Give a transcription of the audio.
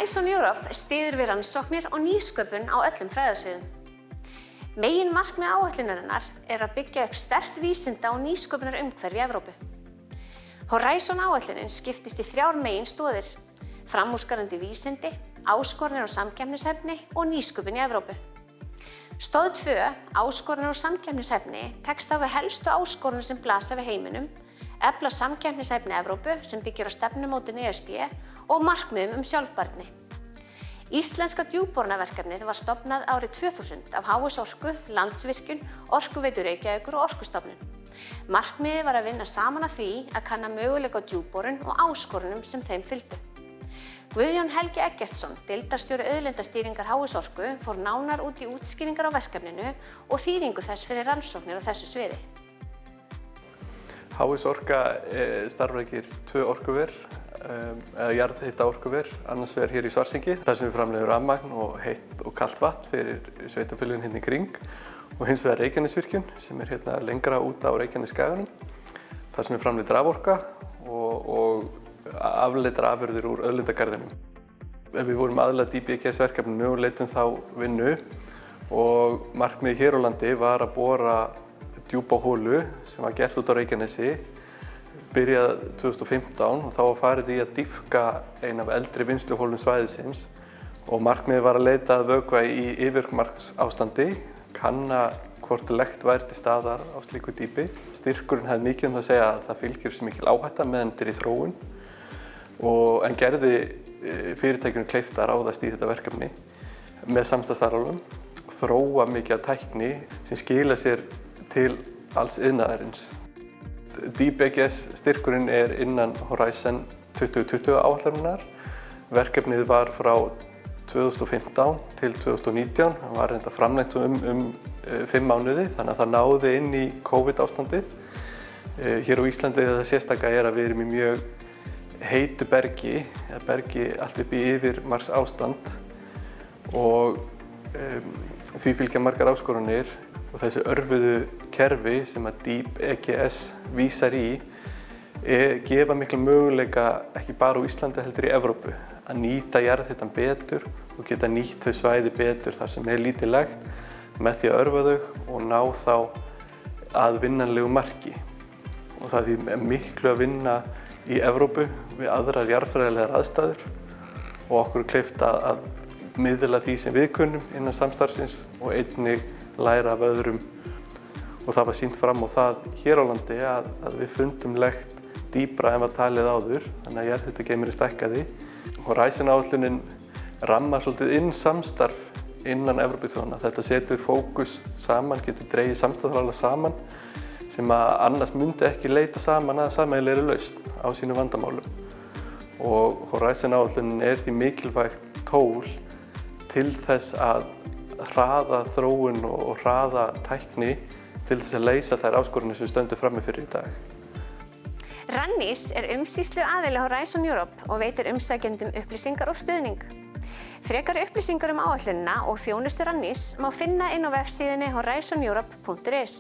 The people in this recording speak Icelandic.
Horizon Europe styður við rannsóknir og nýsköpun á öllum fræðasviðum. Meginmarkmið áætlunarinnar að byggja upp sterkt vísinda- og nýsköpunarumhverfi í Evrópu. Horizon áætlunin skiptist í 3 meginstoðir: framúrskarandi vísindi, áskoranir og samkeppnishæfni og nýsköpun í Evrópu. Stoð 2, áskoranir og samkeppnishæfni, tekst á við helstu áskoranir sem blasa við heiminum, efla samkeppnishæfni Evrópu sem byggir á stefnumótun ESB og markmiðum sjálfbærni. Íslenska djúpborunarverkefnið var stofnað árið 2000 af HS Orku, Landsvirkjun, Orkuveitu Reykjavíkur og Orkustofnun. Markmiðið var að vinna saman að því að kanna möguleika á djúpborun og áskorunum sem þeim fylgdu. Guðjón Helgi Eggertsson, deildarstjóri auðlindastýringar HS Orku, fór nánar út í útskýringar á verkefninu og þýðingu þess fyrir rannsóknir á þessu sviði. HS Orka starfrækir 2 orkuver, jarðhita orkuver, annars vegar hér í Svartsengi, þar sem við framleiðum rafmagn og heitt og kalt vatn fyrir sveitarfélögin hérna í kring, og hins vegar Reykjanesvirkjun sem hérna lengra út á Reykjanesskaganum, þar sem við framleiðum raforka og afleiddar afurðir úr auðlindagarðinum. Við vorum aðallega í DBGS-verkefninu og leitum þá vinnu, og markmiðið hér á landi var að bora djúpa holu sem var gert út á Reykjanesi, byrjað 2015, og þá var farið í að dýpka ein af eldri vinnsluhólum svæðisins, og markmiðið var að leita að vökva í yfirmarksástandi, kanna hvort lekt væri til staðar á slíku dýpi. Styrkurinn hefði mikið að segja að það fylgir svo mikil áhætta meðan þetta í þróun, en gerði fyrirtækjunum kleift að ráðast í þetta verkefni með samstarfsaðilum, þróa mikið af tækni sem skila sér til alls iðnaðarins. DBGS styrkurinn innan Horizon 2020 áætlunarinnar. Verkefnið var frá 2015 til 2019, það var reynda framlengt um 5 mánuði, þannig að það náði inn í COVID-ástandið. Hér á Íslandi það sérstaka að við erum í mjög heitu bergi allt upp í yfirmarksástand, og því fylgja margar áskoranir, og þessi örvuðu kerfi sem að DBGS vísar í gefa mikla möguleika ekki bara á Íslandi heldur í Evrópu að nýta jarðhitann betur og geta nýtt þau svæði betur þar sem lítið lekt, með því að örva þau og ná þá að vinnanlegu marki. Og það er miklu að vinna í Evrópu við aðrar jarðfræðilegar aðstæður, og okkur kleift að miðla því sem við kunnum innan samstarfsins og einnig læra af öðrum, og það var sýnt fram á það hér á landi að við fundum lekt dýpra en var talið áður, þannig að jarðhitageymurinn stækkaði. Horizon áætlunin rammar svolítið inn samstarf innan Evrópuþjóðanna. Þetta setur fókus saman, getur dregið samstarfsaðila saman sem að annars myndi ekki leita saman að sameiginlegri lausn á sínum vandamálum. Og Horizon áætlunin því mikilvægt tól til þess að hraða þróun og hraða tækni til þess að leysa þær áskoranir sem við stöndum frammi fyrir í dag. Rannís umsýsluaðili Horizon Europe og veitir umsækjendum upplýsingar og stuðning. Frekari upplýsingar áætlunina og þjónustu Rannís má finna inn á vefsíðunni horizoneurope.is.